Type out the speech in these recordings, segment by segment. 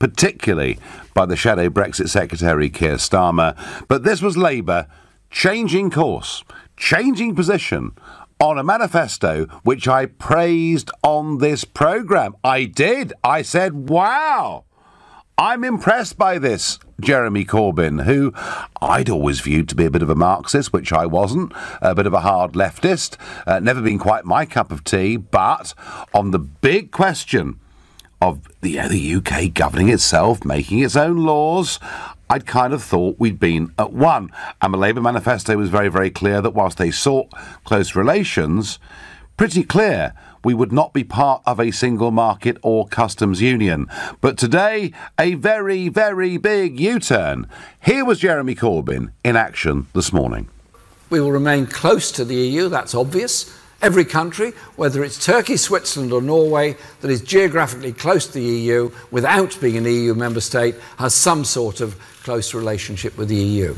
particularly by the shadow Brexit Secretary Keir Starmer. But this was Labour changing course, changing position on a manifesto which I praised on this programme. I did. I said, wow, I'm impressed by this Jeremy Corbyn, who I'd always viewed to be a bit of a Marxist, which I wasn't, a bit of a hard leftist, never been quite my cup of tea, but on the big question of the UK governing itself, making its own laws, I'd kind of thought we'd been at one. And the Labour manifesto was very, very clear that whilst they sought close relations, pretty clear we would not be part of a single market or customs union. But today, a very, very big U-turn. Here was Jeremy Corbyn in action this morning. We will remain close to the EU, that's obvious. Every country, whether it's Turkey, Switzerland or Norway, that is geographically close to the EU without being an EU member state, has some sort of close relationship with the EU.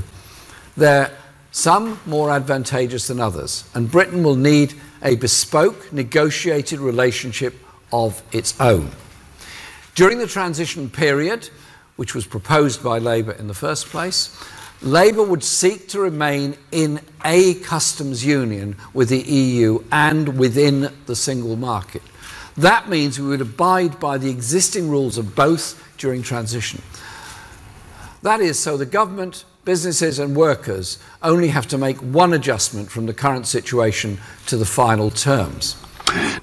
They're some more advantageous than others, and Britain will need a bespoke, negotiated relationship of its own. During the transition period, which was proposed by Labour in the first place, Labour would seek to remain in a customs union with the EU and within the single market. That means we would abide by the existing rules of both during transition. That is, so the government, businesses and workers only have to make one adjustment from the current situation to the final terms.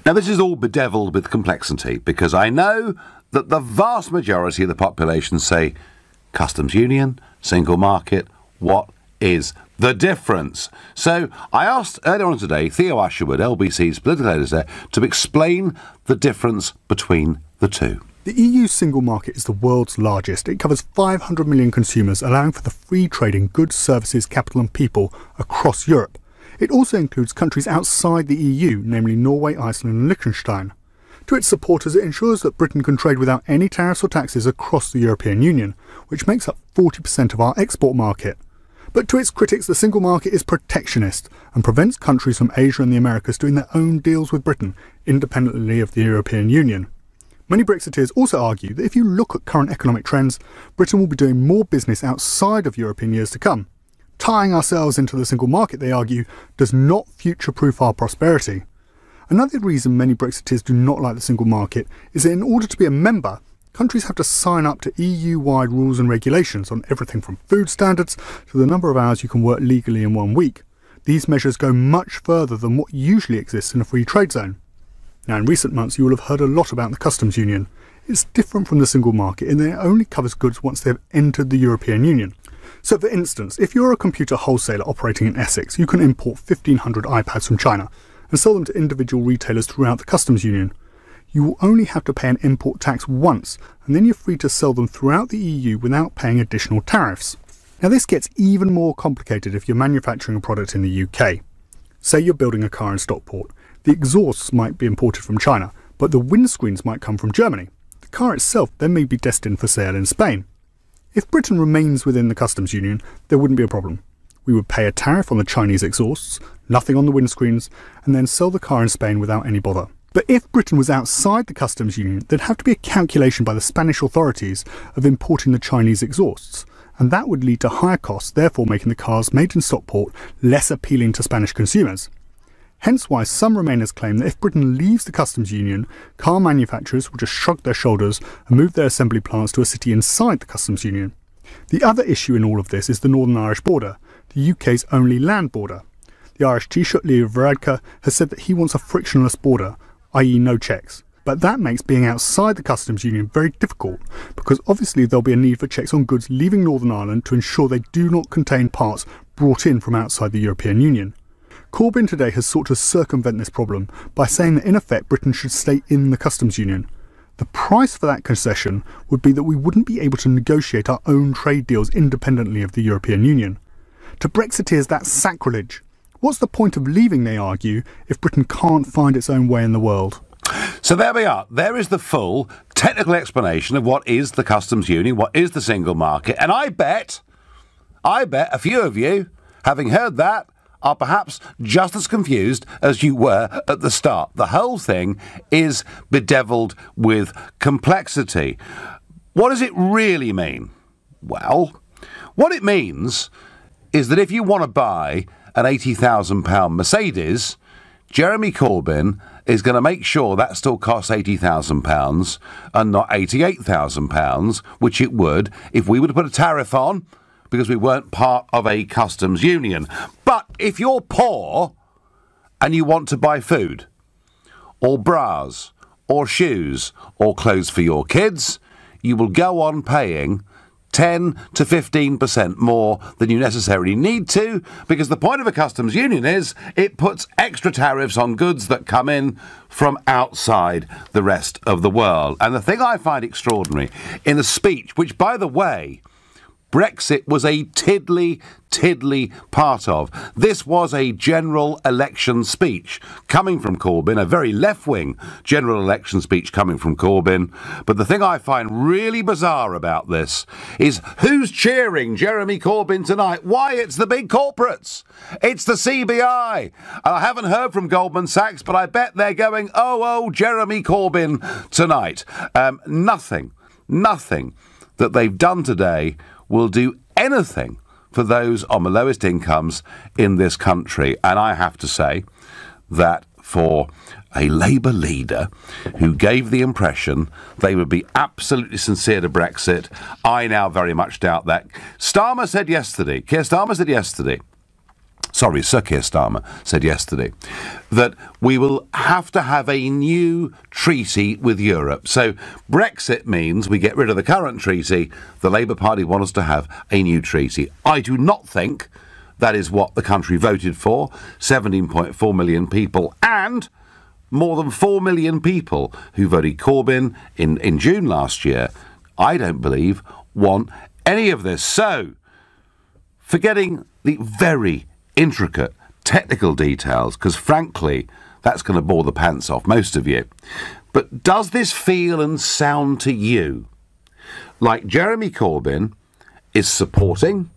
Now, this is all bedevilled with complexity, because I know that the vast majority of the population say customs union, single market, what is the difference? So I asked earlier on today Theo Usherwood, LBC's political editor, to explain the difference between the two. The EU's single market is the world's largest. It covers 500 million consumers, allowing for the free trade in goods, services, capital and people across Europe. It also includes countries outside the EU, namely Norway, Iceland and Liechtenstein. To its supporters, it ensures that Britain can trade without any tariffs or taxes across the European Union, which makes up 40% of our export market. But to its critics, the single market is protectionist and prevents countries from Asia and the Americas doing their own deals with Britain, independently of the European Union. Many Brexiteers also argue that if you look at current economic trends, Britain will be doing more business outside of Europe in years to come. Tying ourselves into the single market, they argue, does not future-proof our prosperity. Another reason many Brexiteers do not like the single market is that in order to be a member, countries have to sign up to EU-wide rules and regulations on everything from food standards to the number of hours you can work legally in 1 week. These measures go much further than what usually exists in a free trade zone. Now, in recent months, you will have heard a lot about the customs union. It's different from the single market in that it only covers goods once they have entered the European Union. So, for instance, if you're a computer wholesaler operating in Essex, you can import 1,500 iPads from China and sell them to individual retailers throughout the customs union. You will only have to pay an import tax once, and then you're free to sell them throughout the EU without paying additional tariffs. Now, this gets even more complicated if you're manufacturing a product in the UK. Say you're building a car in Stockport. The exhausts might be imported from China, but the windscreens might come from Germany. The car itself then may be destined for sale in Spain. If Britain remains within the customs union, there wouldn't be a problem. We would pay a tariff on the Chinese exhausts, nothing on the windscreens, and then sell the car in Spain without any bother. But if Britain was outside the customs union, there'd have to be a calculation by the Spanish authorities of importing the Chinese exhausts, and that would lead to higher costs, therefore making the cars made in Stockport less appealing to Spanish consumers. Hence why some Remainers claim that if Britain leaves the customs union, car manufacturers will just shrug their shoulders and move their assembly plants to a city inside the customs union. The other issue in all of this is the Northern Irish border, the UK's only land border. The Irish Taoiseach Leo Varadkar has said that he wants a frictionless border, i.e. no checks. But that makes being outside the customs union very difficult, because obviously there'll be a need for checks on goods leaving Northern Ireland to ensure they do not contain parts brought in from outside the European Union. Corbyn today has sought to circumvent this problem by saying that in effect Britain should stay in the customs union. The price for that concession would be that we wouldn't be able to negotiate our own trade deals independently of the European Union. To Brexiteers, that's sacrilege. What's the point of leaving, they argue, if Britain can't find its own way in the world? So there we are. There is the full technical explanation of what is the customs union, what is the single market. And I bet a few of you, having heard that, are perhaps just as confused as you were at the start. The whole thing is bedevilled with complexity. What does it really mean? Well, what it means is that if you want to buy an £80,000 Mercedes, Jeremy Corbyn is going to make sure that still costs £80,000 and not £88,000, which it would if we were to put a tariff on because we weren't part of a customs union. But if you're poor and you want to buy food or bras or shoes or clothes for your kids, you will go on paying 10 to 15% more than you necessarily need to, because the point of a customs union is it puts extra tariffs on goods that come in from outside the rest of the world. And the thing I find extraordinary in the speech, which, by the way, Brexit was a tiddly part of. This was a general election speech coming from Corbyn, a very left-wing general election speech coming from Corbyn. But the thing I find really bizarre about this is who's cheering Jeremy Corbyn tonight? Why, it's the big corporates. It's the CBI. And I haven't heard from Goldman Sachs, but I bet they're going, oh, Jeremy Corbyn tonight. Nothing that they've done today will do anything for those on the lowest incomes in this country. And I have to say that for a Labour leader who gave the impression they would be absolutely sincere to Brexit, I now very much doubt that. Keir Starmer said yesterday, Sir Keir Starmer said yesterday that we will have to have a new treaty with Europe. So Brexit means we get rid of the current treaty. The Labour Party want us to have a new treaty. I do not think that is what the country voted for. 17.4 million people and more than 4 million people who voted Corbyn in June last year, I don't believe, want any of this. So, forgetting the very intricate technical details, because frankly that's going to bore the pants off most of you, but does this feel and sound to you like Jeremy Corbyn is supporting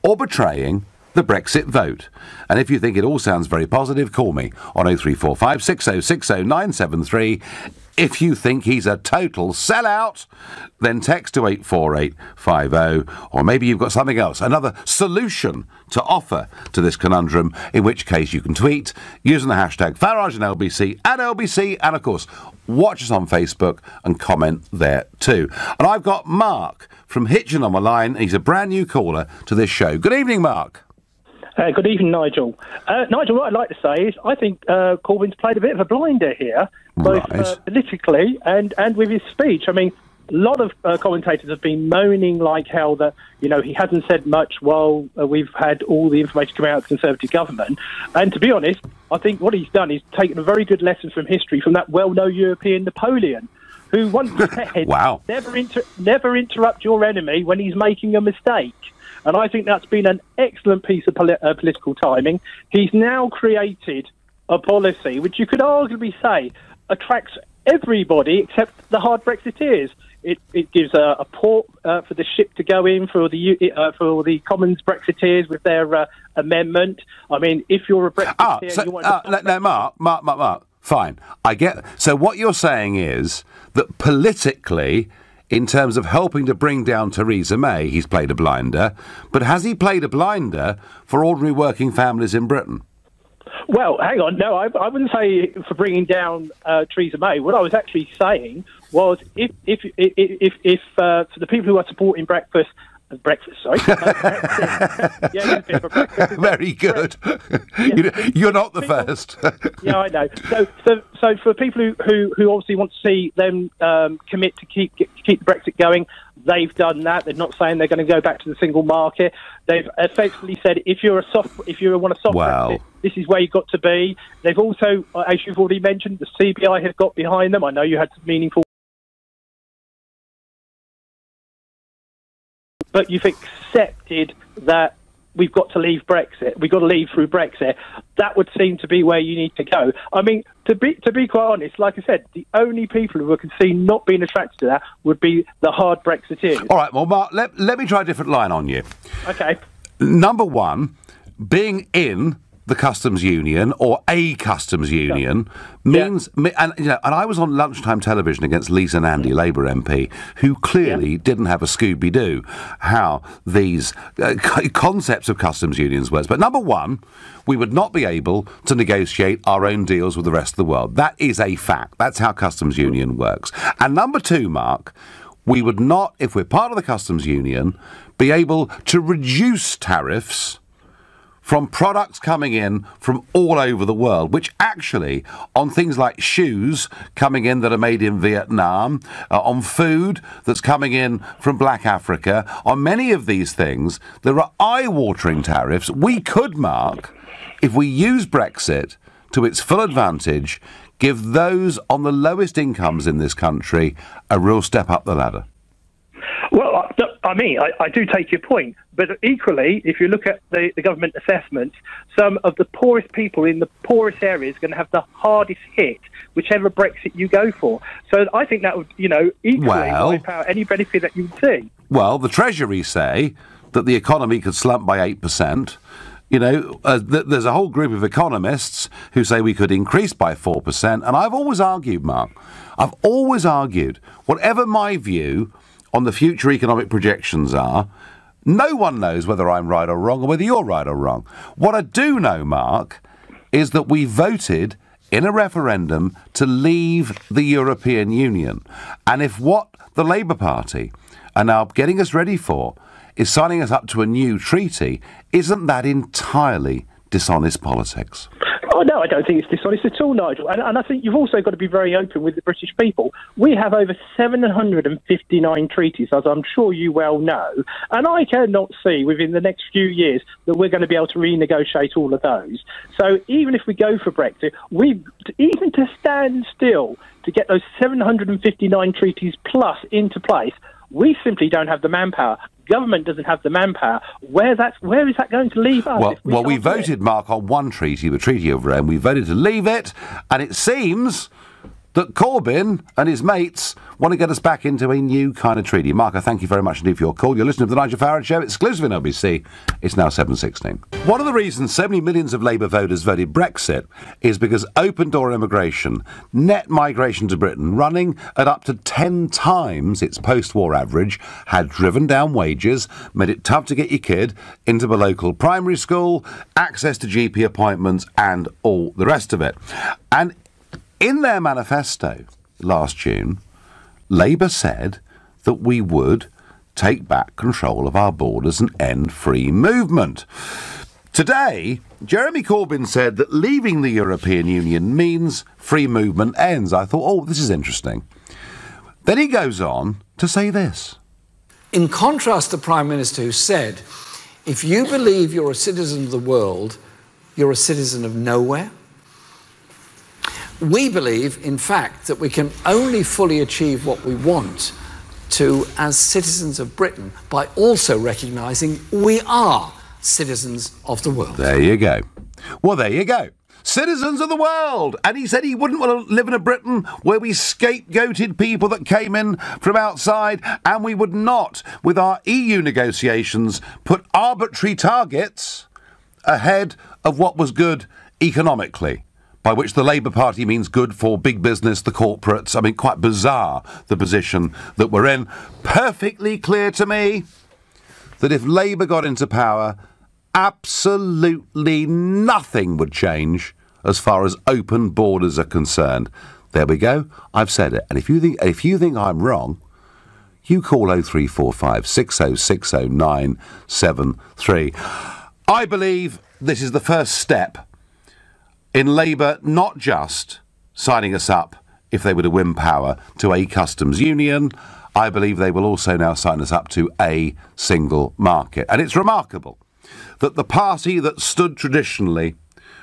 or betraying the Brexit vote? And if you think it all sounds very positive, call me on 0345 6060 973. If you think he's a total sellout, then text to 84850, or maybe you've got something else, another solution to offer to this conundrum, in which case you can tweet using the hashtag Farage and LBC, and of course, watch us on Facebook and comment there too. And I've got Mark from Hitchin on the line. He's a brand new caller to this show. Good evening, Mark. Good evening, Nigel. Nigel, what I'd like to say is I think Corbyn's played a bit of a blinder here, both politically and with his speech. I mean, a lot of commentators have been moaning like hell that, he hasn't said much while we've had all the information come out of the Conservative government. And to be honest, I think what he's done is taken a very good lesson from history from that well-known European Napoleon, who once said, wow, never interrupt your enemy when he's making a mistake. And I think that's been an excellent piece of political timing. He's now created a policy which you could arguably say attracts everybody except the hard Brexiteers. It gives a port for the ship to go in for the Commons Brexiteers with their amendment. I mean, if you're a Brexiteer, you want to... Mark, fine. I get... So what you're saying is that politically, in terms of helping to bring down Theresa May, he's played a blinder. But has he played a blinder for ordinary working families in Britain? Well, hang on. No, I wouldn't say for bringing down Theresa May. What I was actually saying was if for the people who are supporting Brexit, yeah, a bit of a breakfast. Very good. Yeah. You're not the first. Yeah, I know. So for people who obviously want to see them commit to keep the Brexit going, they've done that. They're not saying they're going to go back to the single market. They've effectively said if you want a soft Brexit, this is where you've got to be. They've also, as you've already mentioned, the CBI have got behind them. I know you had some meaningful. But you've accepted that we've got to leave Brexit. We've got to leave through Brexit. That would seem to be where you need to go. I mean, to be quite honest, like I said, the only people who I can see not being attracted to that would be the hard Brexiteers. All right, well, Mark, let me try a different line on you. Okay. Number one, being in the customs union or a customs union means, and I was on lunchtime television against Lisa Nandy, Labour MP, who clearly didn't have a Scooby-Doo how these concepts of customs unions works. But number one, we would not be able to negotiate our own deals with the rest of the world. That is a fact. That's how customs union works. And number two, Mark, we would not, if we're part of the customs union, be able to reduce tariffs from products coming in from all over the world, which actually, on things like shoes coming in that are made in Vietnam, on food that's coming in from Black Africa, on many of these things, there are eye-watering tariffs. We could, Mark, if we use Brexit to its full advantage, give those on the lowest incomes in this country a real step up the ladder. Well, I do take your point, but equally, if you look at the government assessments, some of the poorest people in the poorest areas are going to have the hardest hit, whichever Brexit you go for. So I think that would, equally wipe out any benefit that you'd see. Well, the Treasury say that the economy could slump by 8%. There's a whole group of economists who say we could increase by 4%. And I've always argued, Mark, whatever my view on the future economic projections are, no one knows whether I'm right or wrong or whether you're right or wrong. What I do know, Mark, is that we voted in a referendum to leave the European Union. And if what the Labour Party are now getting us ready for is signing us up to a new treaty, isn't that entirely dishonest politics? Oh, no, I don't think it's dishonest at all, Nigel. And I think you've also got to be very open with the British people. We have over 759 treaties, as I'm sure you well know, and I cannot see within the next few years that we're going to be able to renegotiate all of those. So even if we go for Brexit, even to stand still to get those 759 treaties plus into place, we simply don't have the manpower. Government doesn't have the manpower. Where is that going to leave us? Well, we voted, Mark, on one treaty, the Treaty of Rome. We voted to leave it, and it seems that Corbyn and his mates want to get us back into a new kind of treaty. Mark, I thank you very much indeed for your call. You're listening to the Nigel Farage Show, exclusive in LBC. It's now 7:16. One of the reasons so many millions of Labour voters voted Brexit is because open-door immigration, net migration to Britain, running at up to 10 times its post-war average, had driven down wages, made it tough to get your kid into a local primary school, access to GP appointments, and all the rest of it. And in their manifesto last June, Labour said that we would take back control of our borders and end free movement. Today, Jeremy Corbyn said that leaving the European Union means free movement ends. I thought, oh, this is interesting. Then he goes on to say this. In contrast to the Prime Minister who said, if you believe you're a citizen of the world, you're a citizen of nowhere. We believe, in fact, that we can only fully achieve what we want to as citizens of Britain by also recognising we are citizens of the world. There you go. Well, there you go. Citizens of the world. And he said he wouldn't want to live in a Britain where we scapegoated people that came in from outside, and we would not, with our EU negotiations, put arbitrary targets ahead of what was good economically. By which the Labour Party means good for big business, the corporates. I mean, quite bizarre, the position that we're in. Perfectly clear to me that if Labour got into power, absolutely nothing would change as far as open borders are concerned. There we go. I've said it. And if you think I'm wrong, you call 0345 6060 973. I believe this is the first step in Labour not just signing us up, if they were to win power, to a customs union. I believe they will also now sign us up to a single market. And it's remarkable that the party that stood traditionally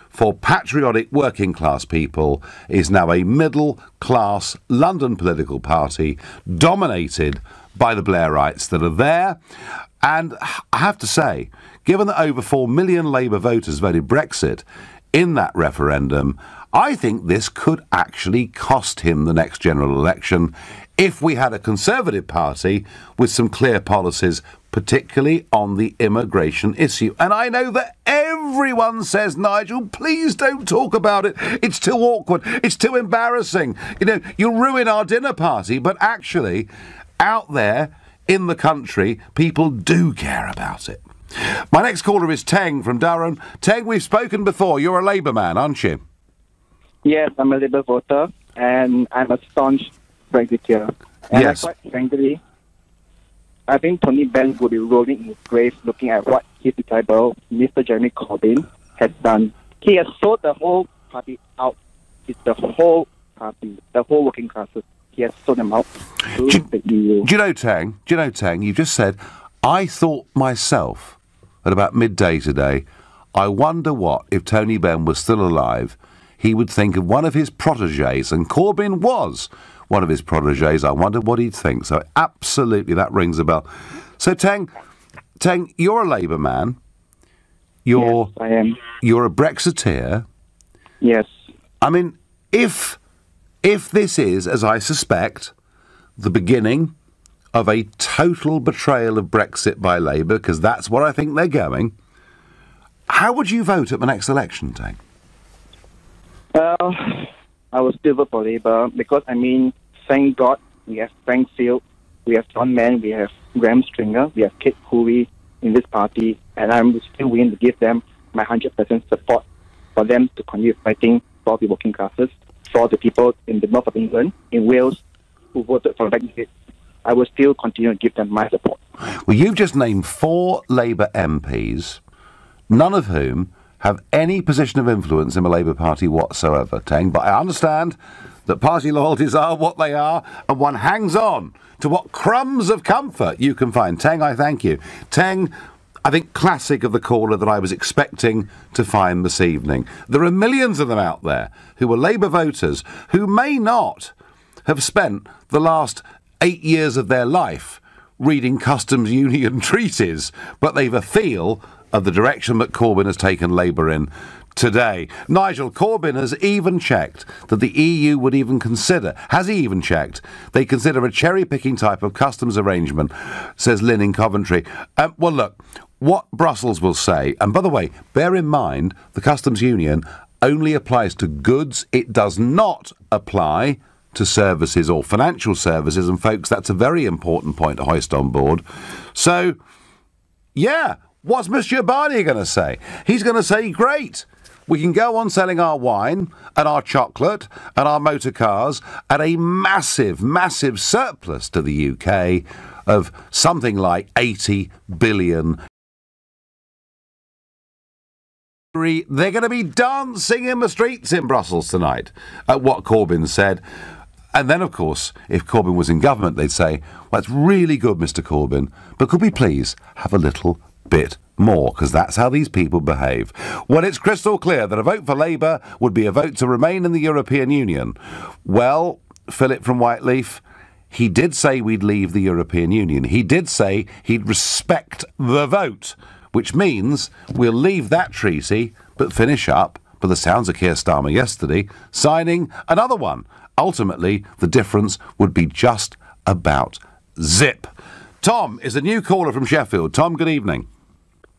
for patriotic working class people is now a middle class London political party dominated by the Blairites that are there. And I have to say, given that over 4 million Labour voters voted Brexit, in that referendum, I think this could actually cost him the next general election if we had a Conservative Party with some clear policies, particularly on the immigration issue. And I know that everyone says, Nigel, please don't talk about it. It's too awkward. It's too embarrassing. You know, you'll ruin our dinner party. But actually, out there in the country, people do care about it. My next caller is Teng from Durham. Teng, we've spoken before. You're a Labour man, aren't you? Yes, I'm a Labour voter, and I'm a staunch Brexiteer. And Yes. quite frankly, I think Tony Benn would be rolling in his grave looking at what his disciple, Mr. Jeremy Corbyn, has done. He has sold the whole party out. It's the whole party, the whole working classes. He has sold them out to the EU. Do you know, Teng, you just said, I thought myself at about midday today, I wonder what, if Tony Benn was still alive, he would think of one of his protégés, and Corbyn was one of his protégés. I wonder what he'd think. So absolutely, that rings a bell. So Teng, you're a Labour man. Yes, I am. You're a Brexiteer. Yes. I mean, if this is, as I suspect, the beginning of a total betrayal of Brexit by Labour, because that's what I think they're going, how would you vote at the next election, Teng? Well, I will still vote for Labour because, I mean, thank God we have Frank Field, we have John Mann, we have Graham Stringer, we have Kate Hooley in this party, and I'm still willing to give them my 100% support for them to continue fighting for the working classes, for the people in the north of England, in Wales, who voted for Brexit. I will still continue to give them my support. Well, you've just named 4 Labour MPs, none of whom have any position of influence in the Labour Party whatsoever, Teng. But I understand that party loyalties are what they are, and one hangs on to what crumbs of comfort you can find. Teng, I thank you. Teng, I think classic of the caller that I was expecting to find this evening. There are millions of them out there who are Labour voters who may not have spent the last 8 years of their life reading customs union treaties, but they've a feel of the direction that Corbyn has taken Labour in today. Nigel, Corbyn has even checked that the EU would even consider, has he even checked, they consider a cherry-picking type of customs arrangement, says Lynn in Coventry. Well, look, what Brussels will say, and by the way, bear in mind, the customs union only applies to goods. It does not apply to services or financial services, and folks, that's a very important point to hoist on board. So, yeah, what's Monsieur Barnier going to say? He's going to say, great, we can go on selling our wine and our chocolate and our motor cars at a massive, massive surplus to the UK of something like 80 billion. They're going to be dancing in the streets in Brussels tonight at what Corbyn said. And then, of course, if Corbyn was in government, they'd say, well, it's really good, Mr Corbyn, but could we please have a little bit more, because that's how these people behave. Well, it's crystal clear that a vote for Labour would be a vote to remain in the European Union. Well, Philip from Whiteleaf, he did say we'd leave the European Union. He did say he'd respect the vote, which means we'll leave that treaty, but finish up, by the sounds of Keir Starmer yesterday, signing another one. Ultimately, the difference would be just about zip. Tom is a new caller from Sheffield. Tom, good evening.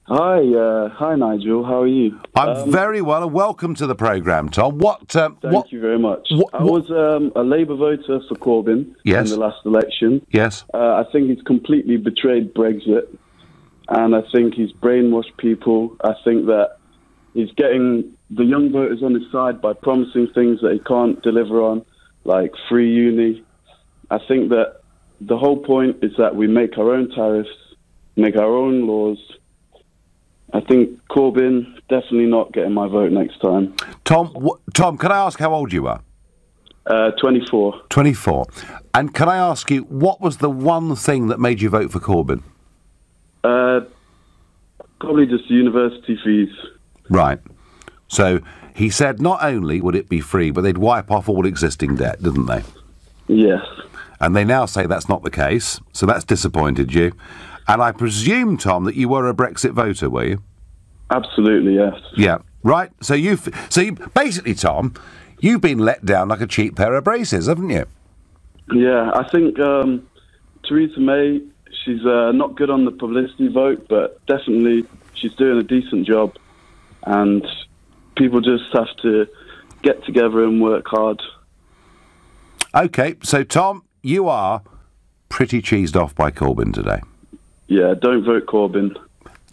Hi, Nigel. How are you? I'm very well, and welcome to the programme, Tom. Thank you very much. I was a Labour voter for Corbyn in the last election. Yes. I think he's completely betrayed Brexit, and I think he's brainwashed people. I think that he's getting the young voters on his side by promising things that he can't deliver on, like free uni. I think that the whole point is that we make our own tariffs, make our own laws. I think Corbyn definitely not getting my vote next time. Tom, can I ask how old you are? 24. 24. And can I ask you, what was the one thing that made you vote for Corbyn? Probably just university fees. Right. So he said not only would it be free, but they'd wipe off all existing debt, didn't they? Yes. And they now say that's not the case, so that's disappointed you. And I presume, Tom, that you were a Brexit voter, were you? Absolutely, yes. Yeah, Right? So you basically, Tom, you've been let down like a cheap pair of braces, haven't you? Yeah, I think Theresa May, she's not good on the publicity vote, but definitely she's doing a decent job. And people just have to get together and work hard. OK, so, Tom, you are pretty cheesed off by Corbyn today. Yeah, don't vote Corbyn.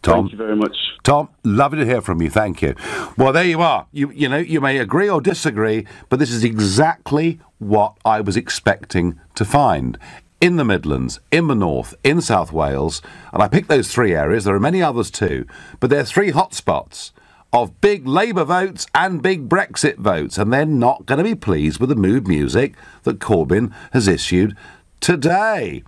Tom, thank you very much. Tom, lovely to hear from you. Thank you. Well, there you are. You know, you may agree or disagree, but this is exactly what I was expecting to find. In the Midlands, in the North, in South Wales, and I picked those three areas. There are many others too, but they're three hotspots of big Labour votes and big Brexit votes, and they're not going to be pleased with the mood music that Corbyn has issued today.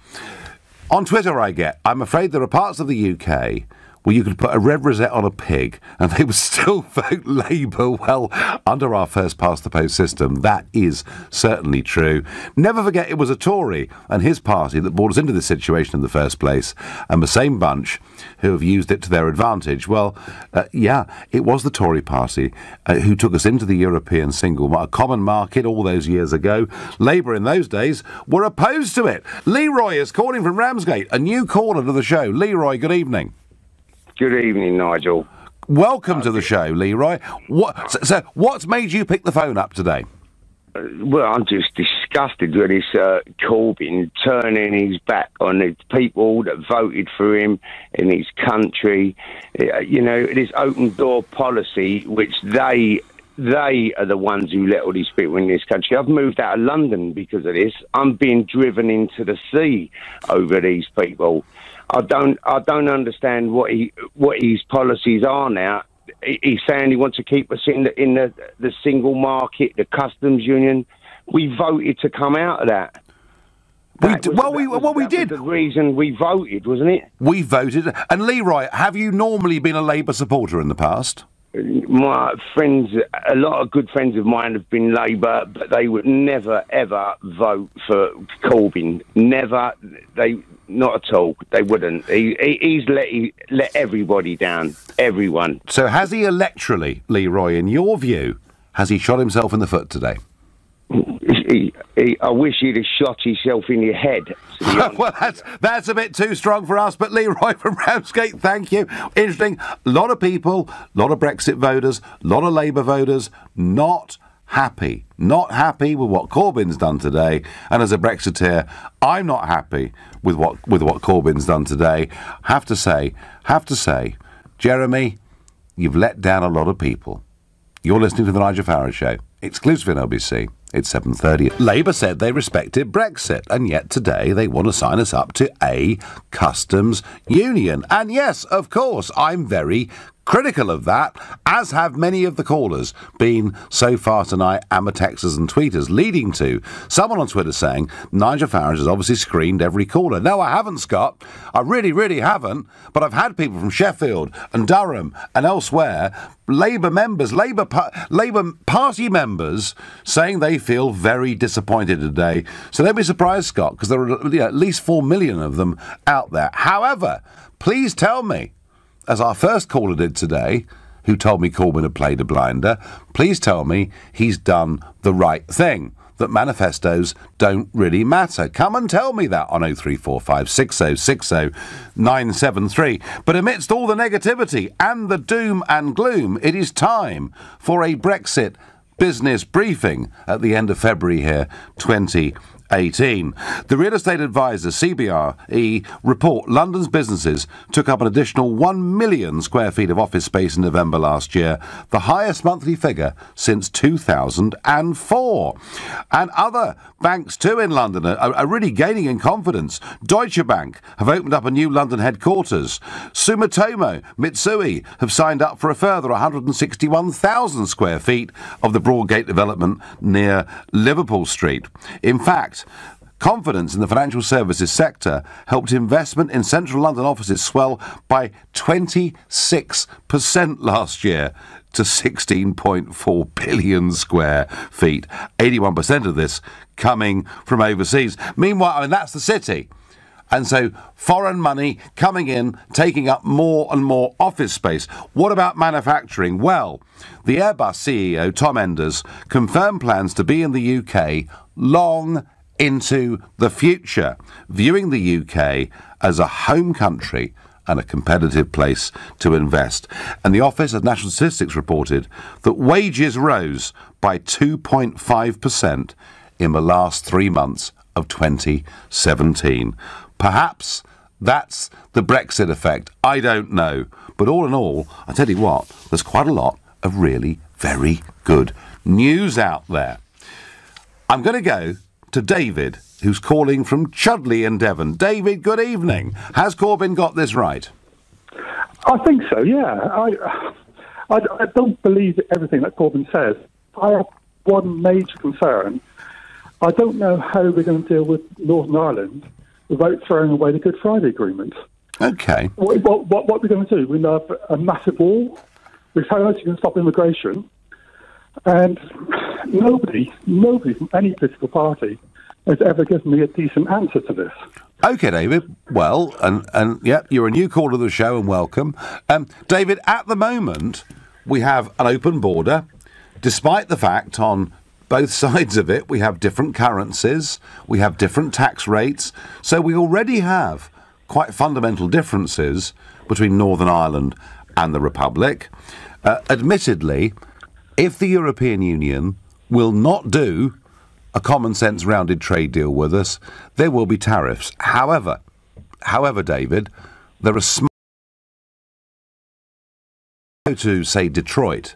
On Twitter I'm afraid there are parts of the UK where you could put a red rosette on a pig and they would still vote Labour. Well, under our first-past-the-post system, that is certainly true. Never forget it was a Tory and his party that brought us into this situation in the first place, and the same bunch who have used it to their advantage. Well, it was the Tory party who took us into the European common market all those years ago. Labour in those days were opposed to it. Leroy is calling from Ramsgate, a new caller to the show. Leroy, good evening. Good evening, Nigel. Welcome to the show, Leroy. What's made you pick the phone up today? Well, I'm just disgusted with this Corbyn turning his back on the people that voted for him in his country. You know, this open door policy, which they are the ones who let all these people in this country. I've moved out of London because of this. I'm being driven into the sea over these people. I don't understand what his policies are now. He's saying he wants to keep us in the single market, the customs union. We voted to come out of that. We did. The reason we voted, wasn't it? We voted. And Leroy, have you normally been a Labour supporter in the past? My friends, a lot of good friends of mine have been Labour, but they would never, ever vote for Corbyn. Never. Not at all. They wouldn't. He's let everybody down. Everyone. So has he electorally, Leroy, in your view, has he shot himself in the foot today? I wish he'd have shot himself in the head. Well, that's a bit too strong for us, but Leroy from Ramsgate, thank you. Interesting. A lot of people, a lot of Brexit voters, a lot of Labour voters, not happy with what Corbyn's done today. And as a Brexiteer, I'm not happy with what Corbyn's done today. Have to say, Jeremy, you've let down a lot of people. You're listening to the Nigel Farage Show, exclusive in LBC. It's 7:30. Labour said they respected Brexit, and yet today they want to sign us up to a customs union. And yes, of course, I'm very critical of that, as have many of the callers been so far tonight, texters and tweeters, leading to someone on Twitter saying Nigel Farage has obviously screened every caller. No, I haven't, Scott. I really, really haven't. But I've had people from Sheffield and Durham and elsewhere, Labour members, Labour Party members, saying they feel very disappointed today. So don't be surprised, Scott, because there are at least 4 million of them out there. However, please tell me, as our first caller did today, who told me Corbyn had played a blinder, please tell me he's done the right thing, that manifestos don't really matter. Come and tell me that on 0345 6060 973. But amidst all the negativity and the doom and gloom, it is time for a Brexit business briefing at the end of February here, 2018. The real estate advisor CBRE report London's businesses took up an additional 1 million square feet of office space in November last year, the highest monthly figure since 2004. And other banks too in London are really gaining in confidence. Deutsche Bank have opened up a new London headquarters. Sumitomo Mitsui have signed up for a further 161,000 square feet of the Broadgate development near Liverpool Street. In fact, confidence in the financial services sector helped investment in central London offices swell by 26% last year to 16.4 billion square feet. 81% of this coming from overseas. Meanwhile, that's the city. And so foreign money coming in, taking up more and more office space. What about manufacturing? Well, the Airbus CEO, Tom Enders, confirmed plans to be in the UK long into the future, viewing the UK as a home country and a competitive place to invest. And the Office of National Statistics reported that wages rose by 2.5% in the last 3 months of 2017. Perhaps that's the Brexit effect. I don't know. But all in all, I tell you what, there's quite a lot of really very good news out there. I'm going to go to David, who's calling from Chudley in Devon. David, good evening. Has Corbyn got this right? I think so, yeah. I don't believe everything that Corbyn says. I have one major concern. I don't know how we're going to deal with Northern Ireland without throwing away the Good Friday Agreement. Okay. What are we going to do? We're going to have a massive war. We've how else you can stop immigration. And nobody from any political party has ever given me a decent answer to this. OK, David. Well, and yeah, you're a new caller to the show and welcome. David, at the moment, we have an open border, despite the fact on both sides of it we have different currencies, we have different tax rates, so we already have quite fundamental differences between Northern Ireland and the Republic. Admittedly, if the European Union will not do a common-sense rounded trade deal with us, there will be tariffs. However, David, there are small... to, say, Detroit,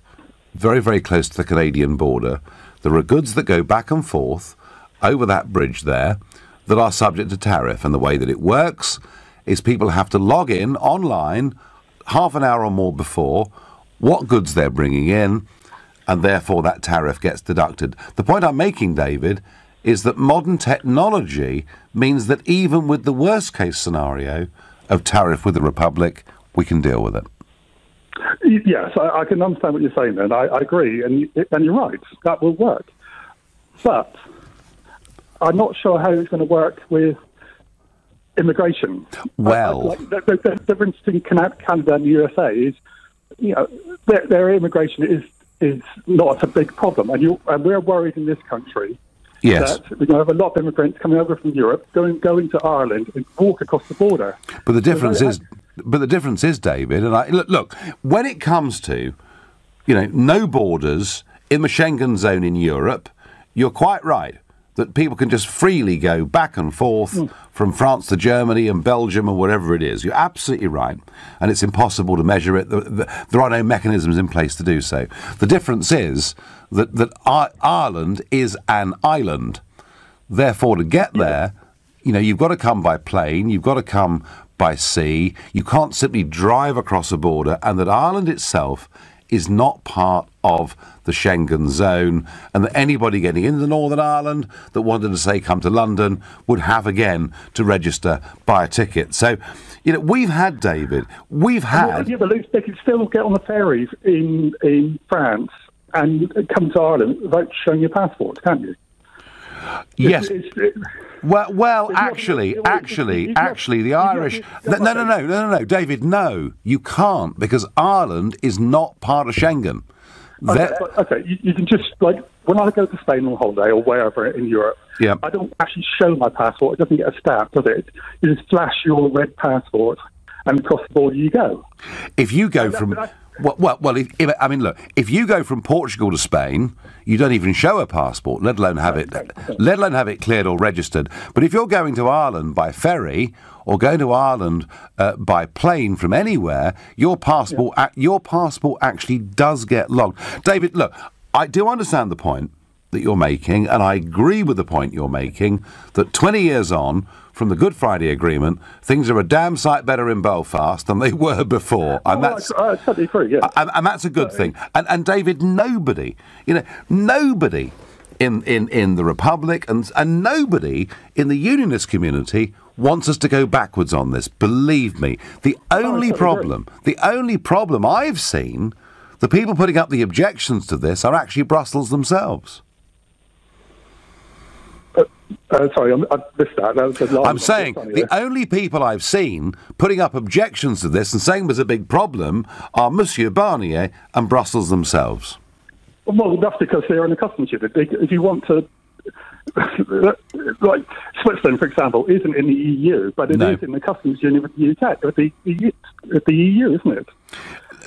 very, very close to the Canadian border, there are goods that go back and forth over that bridge there that are subject to tariff. And the way that it works is people have to log in online half an hour or more before what goods they're bringing in, and therefore that tariff gets deducted. The point I'm making, David, is that modern technology means that even with the worst case scenario of tariff with the Republic, we can deal with it. Yes, I can understand what you're saying then. I agree, and you're right, that will work. But I'm not sure how it's going to work with immigration. Well... the difference between Canada and the USA is, you know, their immigration is not a big problem. And we're worried in this country that we're going to have a lot of immigrants coming over from Europe, going to Ireland and walk across the border. But the difference is, David, and look, when it comes to, you know, no borders in the Schengen zone in Europe, you're quite right that people can just freely go back and forth from France to Germany and Belgium and whatever it is. You're absolutely right. And it's impossible to measure it. There are no mechanisms in place to do so. The difference is that Ireland is an island. Therefore, to get there, you know, you've got to come by plane, you've got to come by sea, you can't simply drive across a border, and that Ireland itself is not part of the Schengen zone, and that anybody getting into Northern Ireland that wanted to, say, come to London would have, again, to register, buy a ticket. So, you know, we've had, David, Yeah, but they can still get on the ferries in France and come to Ireland without showing your passport, can't you? Yes. Well, actually, the Irish... No, David, no, you can't, because Ireland is not part of Schengen. Okay, you can just, like, when I go to Spain on holiday or wherever in Europe, I don't actually show my passport. It doesn't get a stamp, does it? You just flash your red passport and across the border you go. If you go from... if you go from Portugal to Spain, you don't even show a passport, let alone have it cleared or registered. But if you're going to Ireland by ferry or going to Ireland by plane from anywhere, your passport actually does get logged. David, look, I do understand the point that you're making, and I agree with the point you're making that 20 years on from the Good Friday Agreement, things are a damn sight better in Belfast than they were before. And I totally agree, yeah. And that's a good thing. And David, nobody in the Republic and nobody in the Unionist community wants us to go backwards on this. Believe me. The only problem I've seen, the people putting up the objections to this are actually Brussels themselves. Sorry, I missed that. I'm saying the only people I've seen putting up objections to this and saying there's a big problem are Monsieur Barnier and Brussels themselves. Well, that's because they're in a customs union. If you want to, like Switzerland, for example, isn't in the EU, but it is in the customs union with the UK, with the EU, isn't it?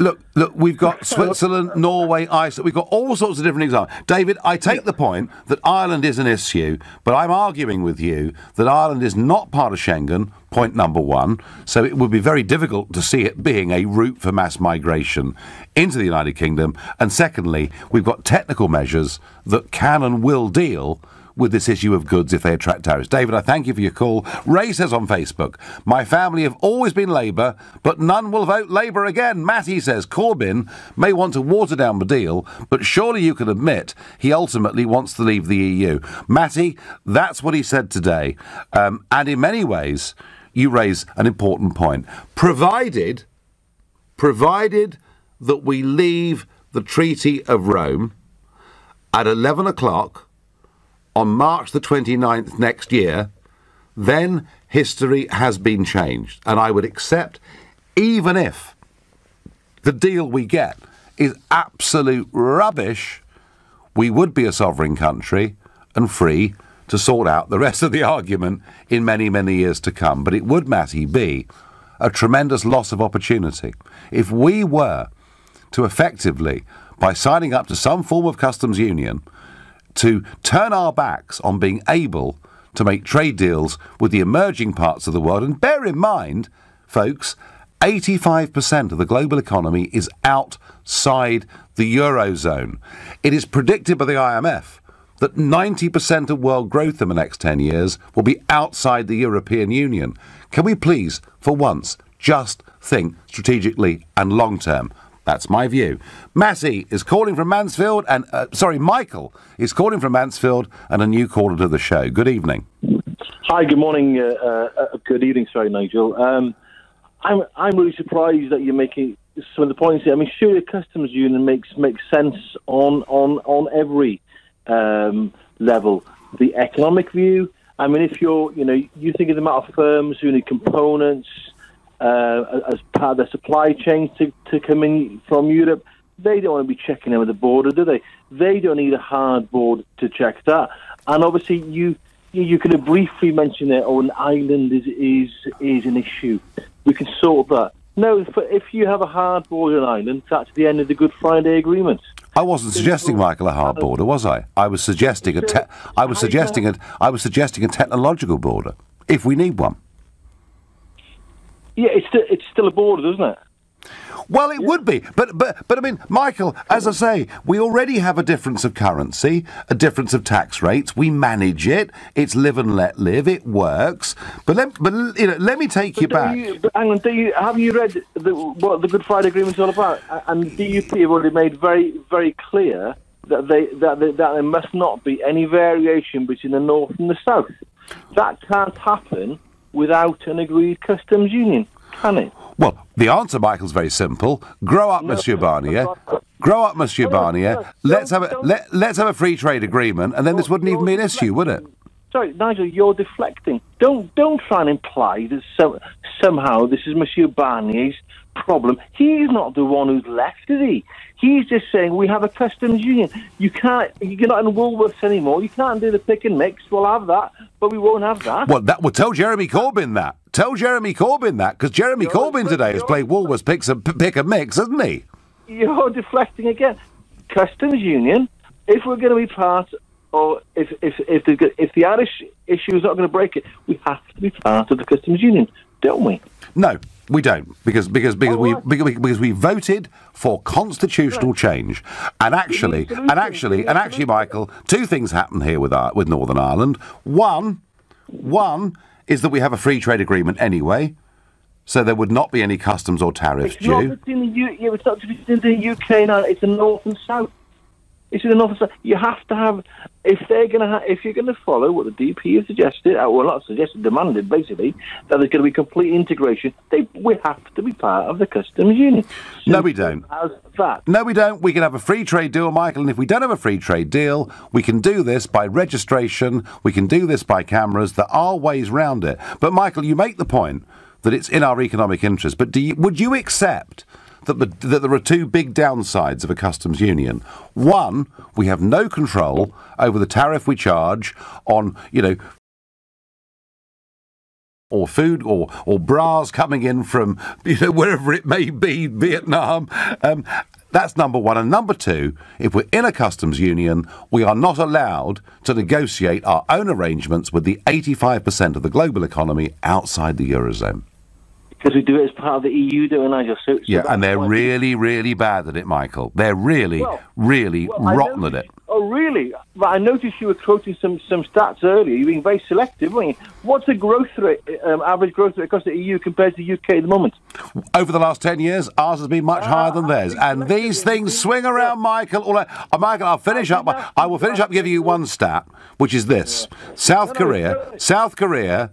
Look, we've got Switzerland, Norway, Iceland, we've got all sorts of different examples. David, I take the point that Ireland is an issue, but I'm arguing with you that Ireland is not part of Schengen, point number one, so it would be very difficult to see it being a route for mass migration into the United Kingdom. And secondly, we've got technical measures that can and will deal with this issue of goods if they attract tariffs. David, I thank you for your call. Ray says on Facebook, my family have always been Labour, but none will vote Labour again. Matty says Corbyn may want to water down the deal, but surely you can admit he ultimately wants to leave the EU. Matty, that's what he said today. And in many ways, you raise an important point. Provided that we leave the Treaty of Rome at 11 o'clock on March the 29th next year, then history has been changed. And I would accept, even if the deal we get is absolute rubbish, we would be a sovereign country and free to sort out the rest of the argument in many, many years to come. But it would, Matty, be a tremendous loss of opportunity if we were to effectively, by signing up to some form of customs union, to turn our backs on being able to make trade deals with the emerging parts of the world. And bear in mind, folks, 85% of the global economy is outside the Eurozone. It is predicted by the IMF that 90% of world growth in the next 10 years will be outside the European Union. Can we please, for once, just think strategically and long-term? That's my view. Massey is calling from Mansfield, and Michael is calling from Mansfield, and a new caller to the show. Good evening. Hi, good morning. Good evening, sorry, Nigel. I'm really surprised that you're making some of the points here. I mean, surely a customs union makes sense on every level. The economic view. I mean, if you think of the amount of firms who need components as part of their supply chain to come in from Europe, they don't want to be checking over the border, do they? They don't need a hard border to check that. And obviously, you could have briefly mentioned that, an island is an issue. We can sort that. No, if you have a hard border on Ireland, that's the end of the Good Friday Agreement. I wasn't suggesting, Michael, a hard border, was I? I was suggesting a technological border, if we need one. Yeah, it's still a border, isn't it? Well, it would be, but I mean, Michael, as I say, we already have a difference of currency, a difference of tax rates. We manage it. It's live and let live. It works. But let me take you back. Hang on, have you read what the Good Friday Agreement is all about? And the DUP have already made very, very clear that there must not be any variation between the north and the south. That can't happen without an agreed customs union, can it? Well, the answer, Michael, is very simple. Grow up, Monsieur Barnier. Grow up, Monsieur Barnier. Let's have a free trade agreement, and then this wouldn't even be an issue, would it? Sorry, Nigel, you're deflecting. Don't try and imply that somehow this is Monsieur Barnier's problem. He's not the one who's left, is he? He's just saying we have a customs union. You're not in Woolworths anymore. You can't do the pick and mix. We'll have that, but we won't have that. Well, tell Jeremy Corbyn that. Tell Jeremy Corbyn that, because Jeremy Corbyn today has played Woolworths pick and mix, hasn't he? You're deflecting again. Customs union. If we're going to be part, or if the Irish issue is not going to break it, we have to be part of the customs union, don't we? No. We don't, because we voted for constitutional change, and actually, Michael, two things happen here with Northern Ireland. One is that we have a free trade agreement anyway, so there would not be any customs or tariffs due. It's not between the UK now. It's the north and south. It's another. You have to have if you're going to follow what the DP has suggested, well, not suggested, demanded, basically, that there's going to be complete integration. We have to be part of the customs union. No, we don't. As that. No, we don't. We can have a free trade deal, Michael, and if we don't have a free trade deal, we can do this by registration. We can do this by cameras. There are ways round it. But Michael, you make the point that it's in our economic interest. But would you accept that there are two big downsides of a customs union? One, we have no control over the tariff we charge on, or food or bras coming in from, wherever it may be, Vietnam. That's number one. And number two, if we're in a customs union, we are not allowed to negotiate our own arrangements with the 85% of the global economy outside the Eurozone. Because we do it as part of the EU, don't we, Nigel? So and they're really, really bad at it, Michael. They're really rotten at it. Oh, really? But I noticed you were quoting some stats earlier. You're being very selective, weren't you? What's the growth rate, average growth rate across the EU compared to the UK at the moment? Over the last 10 years, ours has been much higher than theirs. And these things swing around, Michael. Michael, I'll finish up. I will finish up giving you one stat, which is this. South Korea,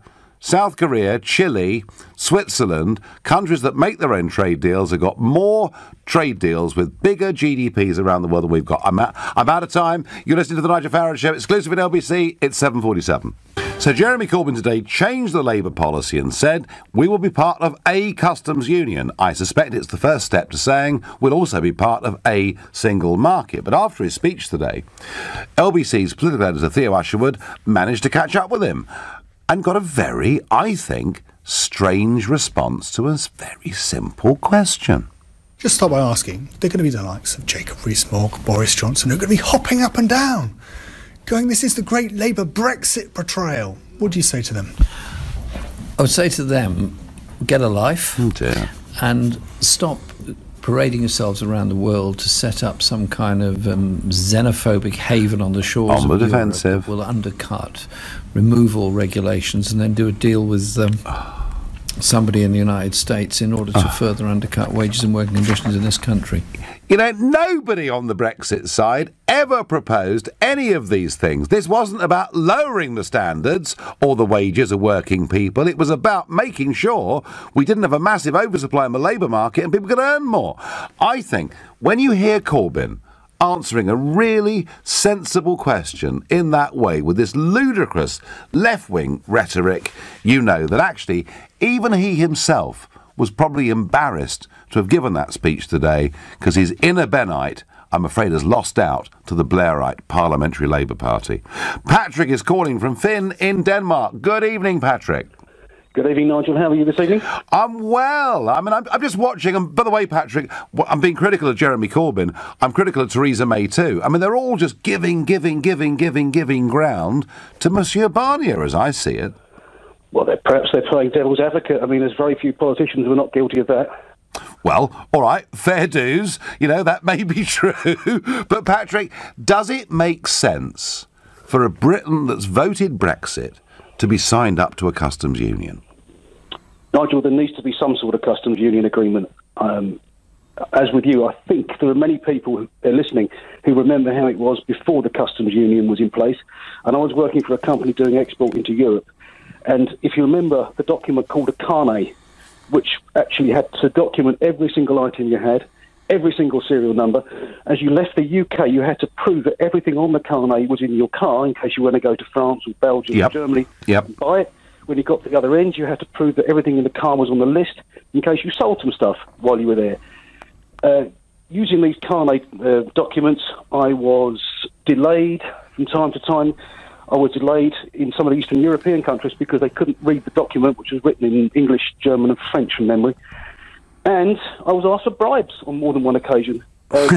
Chile, Switzerland, countries that make their own trade deals have got more trade deals with bigger GDPs around the world than we've got. I'm out of time. You're listening to the Nigel Farage Show, exclusive at LBC. It's 7:47. So Jeremy Corbyn today changed the Labour policy and said we will be part of a customs union. I suspect it's the first step to saying we'll also be part of a single market. But after his speech today, LBC's political editor Theo Usherwood managed to catch up with him and got a very, I think, strange response to a very simple question. Just start by asking, they're going to be the likes of Jacob Rees-Mogg, Boris Johnson, who are going to be hopping up and down, going, this is the great Labour Brexit portrayal. What do you say to them? I would say to them, get a life. Oh dear. And stop parading yourselves around the world to set up some kind of xenophobic haven on the shores on of the Europe defensive. that will undercut, remove all regulations, and then do a deal with somebody in the United States in order to further undercut wages and working conditions in this country. Nobody on the Brexit side ever proposed any of these things. This wasn't about lowering the standards or the wages of working people. It was about making sure we didn't have a massive oversupply in the labour market and people could earn more. I think when you hear Corbyn answering a really sensible question in that way with this ludicrous left-wing rhetoric, you know that actually even he himself was probably embarrassed to have given that speech today because his inner Bennite, I'm afraid, has lost out to the Blairite Parliamentary Labour Party. Patrick is calling from Fyn in Denmark. Good evening, Patrick. Good evening, Nigel. How are you this evening? I'm well. I'm just watching. And by the way, Patrick, I'm being critical of Jeremy Corbyn. I'm critical of Theresa May too. They're all just giving ground to Monsieur Barnier, as I see it. Well, perhaps they're playing devil's advocate. There's very few politicians who are not guilty of that. Well, all right, fair dues. That may be true. But, Patrick, does it make sense for a Britain that's voted Brexit to be signed up to a customs union? Nigel, there needs to be some sort of customs union agreement. As with you, I think there are many people who are listening who remember how it was before the customs union was in place. And I was working for a company doing export into Europe. And if you remember the document called a carnet, which actually had to document every single item you had, every single serial number. As you left the UK, you had to prove that everything on the carnet was in your car in case you were going to go to France or Belgium or Germany and buy it. When you got to the other end, you had to prove that everything in the car was on the list in case you sold some stuff while you were there. Using these carnet documents, I was delayed from time to time. I was delayed in some of the Eastern European countries because they couldn't read the document, which was written in English, German and French from memory. And I was asked for bribes on more than one occasion. Well,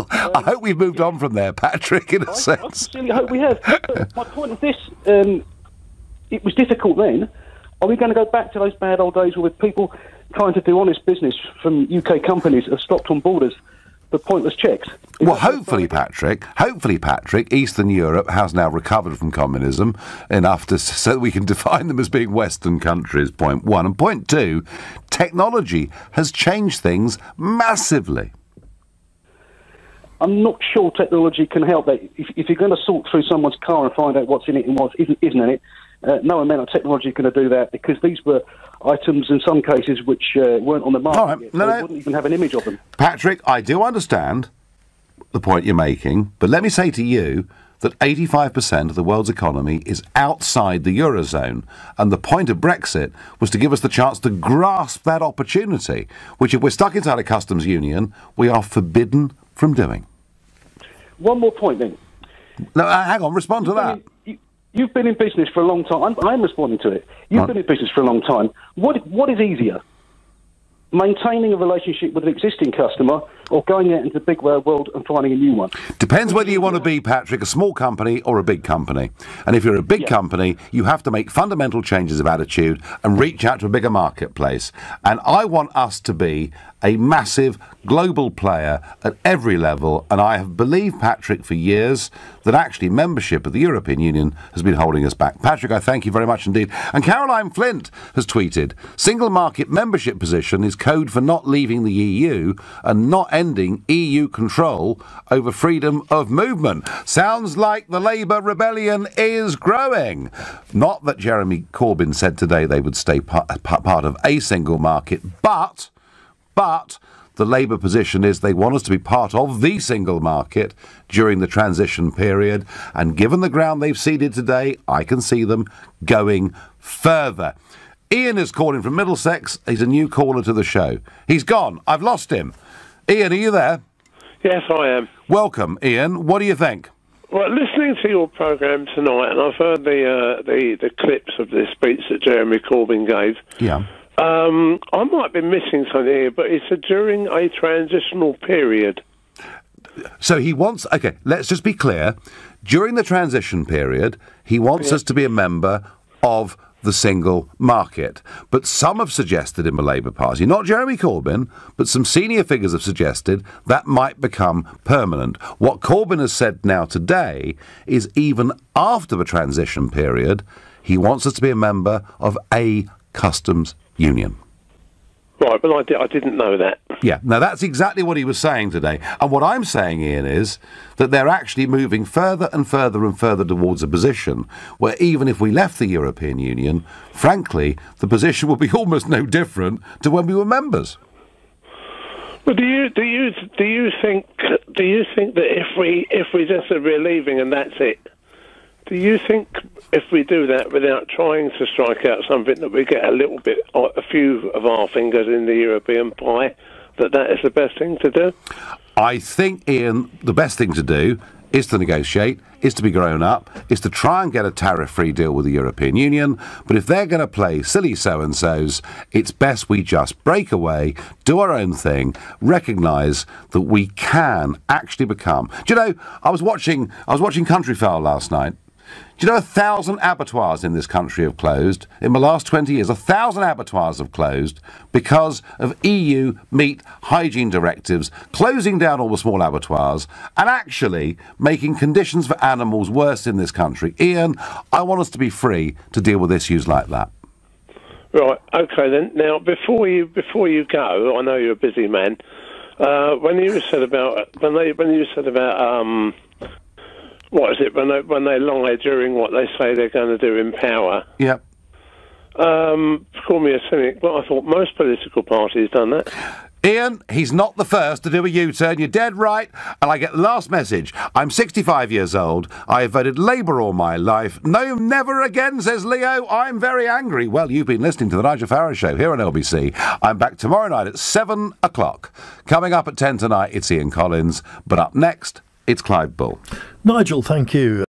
I hope we've moved on from there, Patrick, in a sense. I sincerely hope we have. But my point is this, it was difficult then. Are we going to go back to those bad old days where people trying to do honest business from UK companies have stopped on borders for pointless checks? Well, hopefully, Patrick, Eastern Europe has now recovered from communism enough so that we can define them as being Western countries, point one. And point two, technology has changed things massively. I'm not sure technology can help that. If you're going to sort through someone's car and find out what's in it and what isn't in it, no amount of technology is going to do that, because these were items in some cases which weren't on the market yet, so they wouldn't even have an image of them. Patrick, I do understand the point you're making, but let me say to you that 85% of the world's economy is outside the Eurozone, and the point of Brexit was to give us the chance to grasp that opportunity, which if we're stuck inside a customs union, we are forbidden from doing. One more point then. No, hang on, respond to that. You've been in business for a long time. I'm responding to it. You've been in business for a long time. What is easier? Maintaining a relationship with an existing customer or going out into the big world and finding a new one? Depends whether you want to be, Patrick, a small company or a big company. And if you're a big company, you have to make fundamental changes of attitude and reach out to a bigger marketplace. And I want us to be a massive global player at every level, and I have believed, Patrick, for years that actually membership of the European Union has been holding us back. Patrick, I thank you very much indeed. And Caroline Flint has tweeted, single market membership position is code for not leaving the EU and not ending EU control over freedom of movement. Sounds like the Labour rebellion is growing. Not that Jeremy Corbyn said today they would stay part of a single market, but the Labour position is they want us to be part of the single market during the transition period. And given the ground they've ceded today, I can see them going further. Ian is calling from Middlesex. He's a new caller to the show. He's gone. I've lost him. Ian, are you there? Yes, I am. Welcome, Ian. What do you think? Well, listening to your programme tonight, and I've heard the clips of the speech that Jeremy Corbyn gave. Yeah. I might be missing something here, but it's during a transitional period. So he wants... OK, let's just be clear. During the transition period, he wants us to be a member of the single market. But some have suggested in the Labour Party, not Jeremy Corbyn, but some senior figures have suggested that might become permanent. What Corbyn has said now today is even after the transition period, he wants us to be a member of a customs union. Right, but I didn't know that. Yeah, now that's exactly what he was saying today. And what I'm saying, Ian, is that they're actually moving further and further and further towards a position where even if we left the European Union, frankly, the position would be almost no different to when we were members. Well, do you think that if we just said we're leaving and that's it? Do you think if we do that without trying to strike out something that we get a few of our fingers in the European pie, that is the best thing to do? I think, Ian, the best thing to do is to negotiate, is to be grown up, is to try and get a tariff-free deal with the European Union. But if they're going to play silly so-and-sos, it's best we just break away, do our own thing, recognise that we can actually become... Do you know, I was watching Countryfile last night. Do you know 1,000 abattoirs in this country have closed? In the last 20 years, 1,000 abattoirs have closed because of EU meat hygiene directives, closing down all the small abattoirs and actually making conditions for animals worse in this country. Ian, I want us to be free to deal with issues like that. Right, OK then. Now, before you go, I know you're a busy man, when you said about... what is it, when they lie during what they say they're going to do in power? Yep. Call me a cynic, but I thought most political parties done that. Ian, he's not the first to do a U-turn. You're dead right. And I get the last message. I'm 65 years old. I have voted Labour all my life. No, never again, says Leo. I'm very angry. Well, you've been listening to the Nigel Farage Show here on LBC. I'm back tomorrow night at 7 o'clock. Coming up at 10 tonight, it's Ian Collins. But up next, it's Clive Bull. Nigel, thank you.